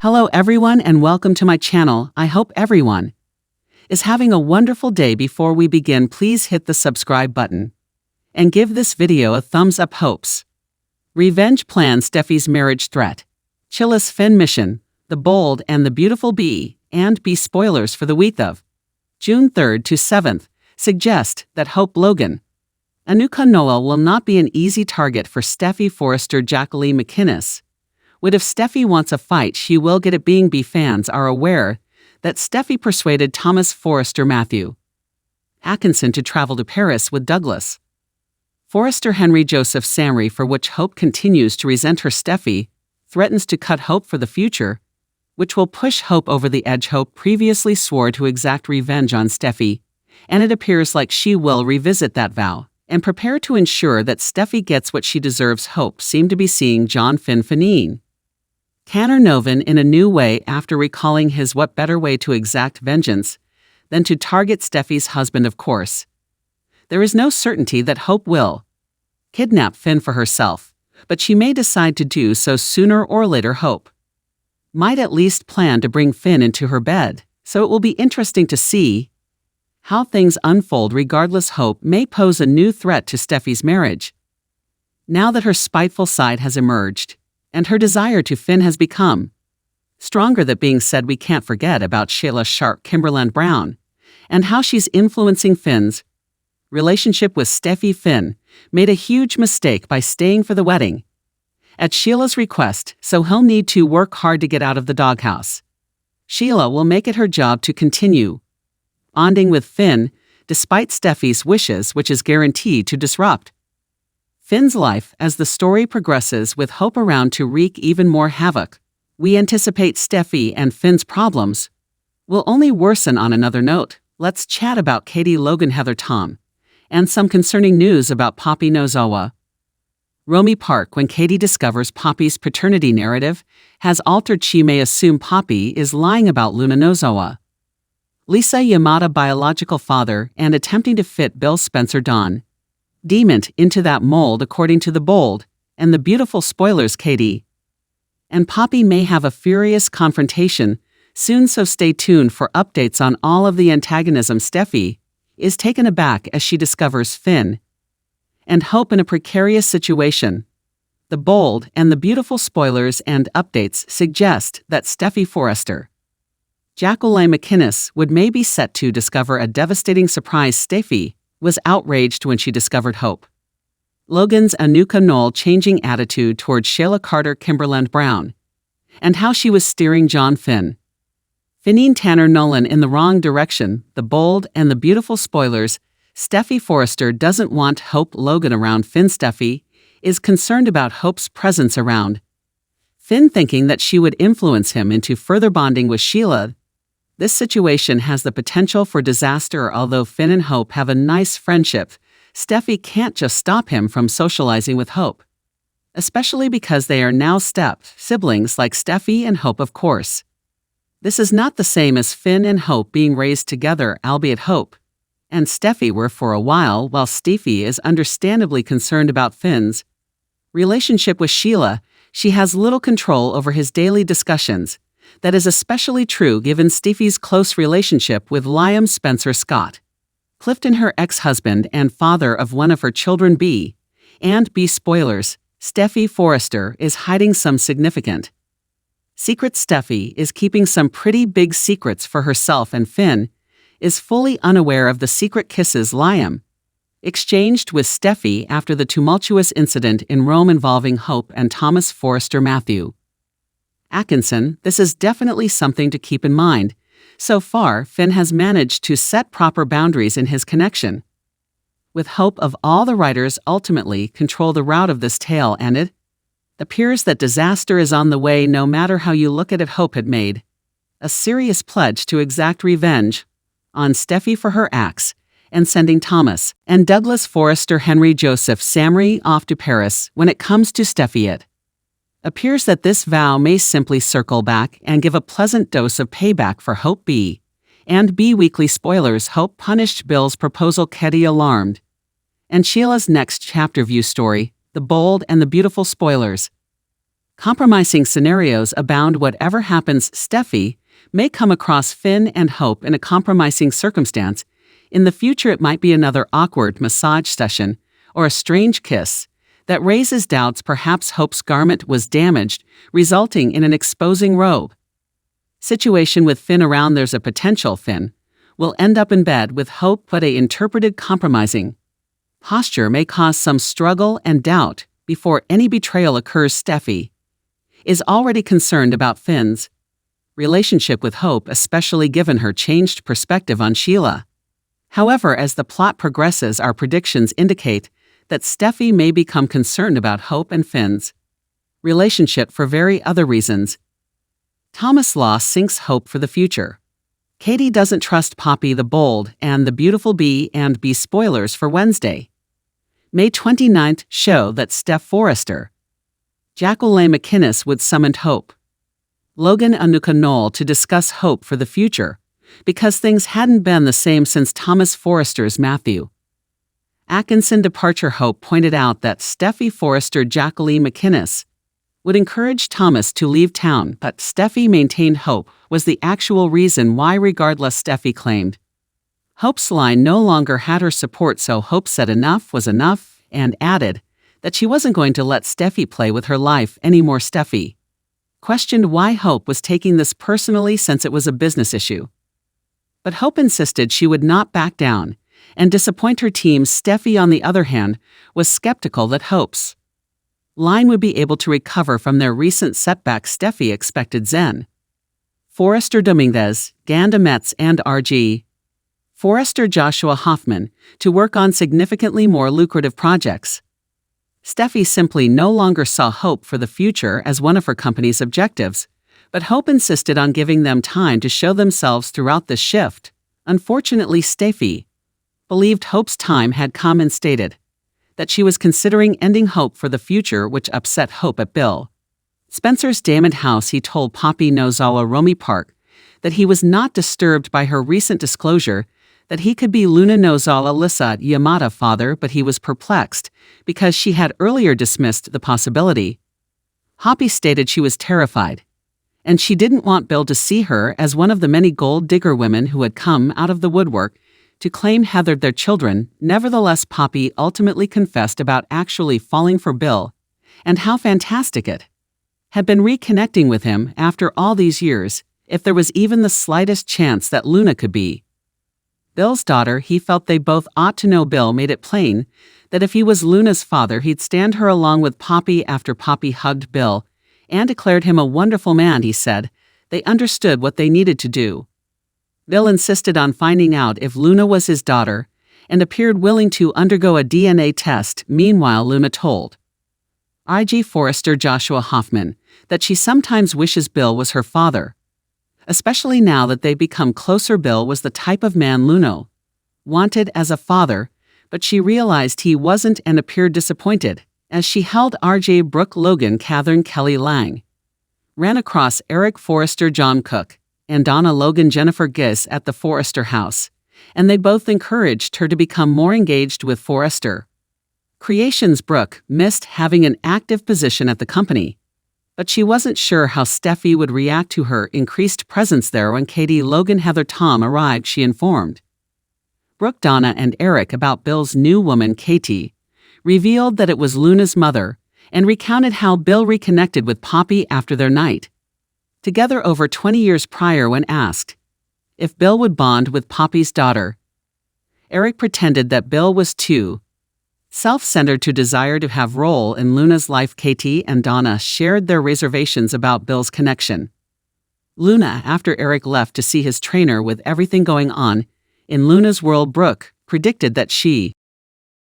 Hello everyone and welcome to my channel. I hope everyone is having a wonderful day. Before we begin, please hit the subscribe button and give this video a thumbs up. Hopes. Revenge plan. Steffi's marriage threat. Sheila's Finn mission. The Bold and the Beautiful B and B spoilers for the week of June 3rd to 7th suggest that Hope Logan Anuka Noel will not be an easy target for Steffy Forrester. Jacqueline McInnes. What if Steffi wants a fight? She will get it. Being B fans are aware that Steffi persuaded Thomas Forrester Matthew Atkinson to travel to Paris with Douglas Forrester. Henry Joseph Samry, for which Hope continues to resent her. Steffi threatens to cut Hope for the future, which will push Hope over the edge. Hope previously swore to exact revenge on Steffi, and it appears like she will revisit that vow and prepare to ensure that Steffi gets what she deserves. Hope seemed to be seeing John Finn Tanner Novin in a new way after recalling his what better way to exact vengeance than to target Steffi's husband. Of course, there is no certainty that Hope will kidnap Finn for herself, but she may decide to do so sooner or later. Hope might at least plan to bring Finn into her bed, so it will be interesting to see how things unfold. Regardless, Hope may pose a new threat to Steffi's marriage now that her spiteful side has emerged and her desire to Finn has become stronger. That being said, we can't forget about Sheila Sharp Kimberland Brown and how she's influencing Finn's relationship with Steffi. Finn made a huge mistake by staying for the wedding at Sheila's request, so he'll need to work hard to get out of the doghouse. Sheila will make it her job to continue bonding with Finn despite Steffi's wishes, which is guaranteed to disrupt Finn's life as the story progresses, with Hope around to wreak even more havoc. We anticipate Steffi and Finn's problems will only worsen. On another note, let's chat about Katie Logan Heather Tom and some concerning news about Poppy Nozawa. Romy Park. When Katie discovers Poppy's paternity narrative has altered, she may assume Poppy is lying about Luna Nozawa, Lisa Yamada biological father, and attempting to fit Bill Spencer Don Demon into that mold. According to The Bold and the Beautiful spoilers, Katie and Poppy may have a furious confrontation soon, so stay tuned for updates on all of the antagonism. Steffi is taken aback as she discovers Finn and Hope in a precarious situation. The Bold and the Beautiful spoilers and updates suggest that Steffi Forrester Jacqueline McInnes would may be set to discover a devastating surprise. Steffi was outraged when she discovered Hope Logan's Anuka Noel changing attitude toward Sheila Carter Kimberland Brown and how she was steering John Finn Tanner Nolan in the wrong direction. The Bold and the Beautiful spoilers. Steffi Forrester doesn't want Hope Logan around Finn. Steffi is concerned about Hope's presence around Finn, thinking that she would influence him into further bonding with Sheila. This situation has the potential for disaster. Although Finn and Hope have a nice friendship, Steffi can't just stop him from socializing with Hope, especially because they are now siblings like Steffi and Hope. Of course, this is not the same as Finn and Hope being raised together, albeit Hope and Steffi were for a while Steffi is understandably concerned about Finn's relationship with Sheila. She has little control over his daily discussions. That is especially true given Steffi's close relationship with Liam Spencer Scott Clifton, her ex-husband and father of one of her children. B and B spoilers. Steffi Forrester is hiding some significant secrets. Steffi is keeping some pretty big secrets for herself, and Finn is fully unaware of the secret kisses Liam exchanged with Steffi after the tumultuous incident in Rome involving Hope and Thomas Forrester Matthew Atkinson. This is definitely something to keep in mind. So far, Finn has managed to set proper boundaries in his connection with Hope. Of all the writers ultimately control the route of this tale, and it appears that disaster is on the way. No matter how you look at it, Hope had made a serious pledge to exact revenge on Steffi for her acts and sending Thomas and Douglas Forrester Henry Joseph Samry off to Paris. When it comes to Steffi, it appears that this vow may simply circle back and give a pleasant dose of payback for Hope. B and B weekly spoilers. Hope punished Bill's proposal. Katie alarmed and Sheila's next chapter. View story. The Bold and the Beautiful spoilers. Compromising scenarios abound. Whatever happens, Steffy may come across Finn and Hope in a compromising circumstance. In the future, it might be another awkward massage session or a strange kiss that raises doubts. Perhaps Hope's garment was damaged, resulting in an exposing robe. Situation with Finn around. There's a potential Finn will end up in bed with Hope, but a interpreted compromising posture may cause some struggle and doubt before any betrayal occurs. Steffy is already concerned about Finn's relationship with Hope, especially given her changed perspective on Sheila. However, as the plot progresses, our predictions indicate that Steffy may become concerned about Hope and Finn's relationship for very other reasons. Thomas' loss sinks hope for the future. Katie doesn't trust Poppy the Bold and the Beautiful Bee and B. Spoilers for Wednesday, May 29th show that Steph Forrester, Jacqueline McInnes would summon Hope, Logan Anuka Knoll to discuss hope for the future, because things hadn't been the same since Thomas Forrester's Matthew Atkinson departure. Hope pointed out that Steffy Forrester Jacqueline McInnes would encourage Thomas to leave town, but Steffy maintained Hope was the actual reason why. Regardless, Steffy claimed Hope's line no longer had her support, so Hope said enough was enough and added that she wasn't going to let Steffy play with her life anymore. Steffy questioned why Hope was taking this personally since it was a business issue, but Hope insisted she would not back down and disappoint her team. Steffy, on the other hand, was skeptical that Hope's line would be able to recover from their recent setback. Steffy expected Zen Forrester Dominguez, Ganda Metz and R.G. Forrester Joshua Hoffman to work on significantly more lucrative projects. Steffy simply no longer saw hope for the future as one of her company's objectives, but Hope insisted on giving them time to show themselves throughout this shift. Unfortunately, Steffy believed Hope's time had come and stated that she was considering ending hope for the future, which upset Hope at Bill Spencer's Diamond House. He told Poppy Nozawa Romy Park that he was not disturbed by her recent disclosure that he could be Luna Nozawa Lisa Yamada father, but he was perplexed because she had earlier dismissed the possibility. Poppy stated she was terrified, and she didn't want Bill to see her as one of the many gold digger women who had come out of the woodwork to claim Heather their children. Nevertheless, Poppy ultimately confessed about actually falling for Bill and how fantastic it had been reconnecting with him after all these years. If there was even the slightest chance that Luna could be Bill's daughter, he felt they both ought to know. Bill made it plain that if he was Luna's father, he'd stand her along with Poppy. After Poppy hugged Bill and declared him a wonderful man, he said they understood what they needed to do. Bill insisted on finding out if Luna was his daughter and appeared willing to undergo a DNA test. Meanwhile, Luna told I.G. Forrester Joshua Hoffman that she sometimes wishes Bill was her father, especially now that they've become closer. Bill was the type of man Luna wanted as a father, but she realized he wasn't and appeared disappointed as she held R.J. Brooke Logan Catherine Kelly Lang ran across Eric Forrester John Cook and Donna Logan Jennifer Giss at the Forrester house, and they both encouraged her to become more engaged with Forrester Creations. Brooke missed having an active position at the company, but she wasn't sure how Steffy would react to her increased presence there. When Katie, Logan, Heather, Tom arrived, she informed Brooke, Donna, and Eric about Bill's new woman. Katie revealed that it was Luna's mother and recounted how Bill reconnected with Poppy after their night together over 20 years prior. When asked if Bill would bond with Poppy's daughter, Eric pretended that Bill was too self-centered to desire to have role in Luna's life. Katie and Donna shared their reservations about Bill's connection. Luna, after Eric left to see his trainer with everything going on in Luna's world, Brooke predicted that she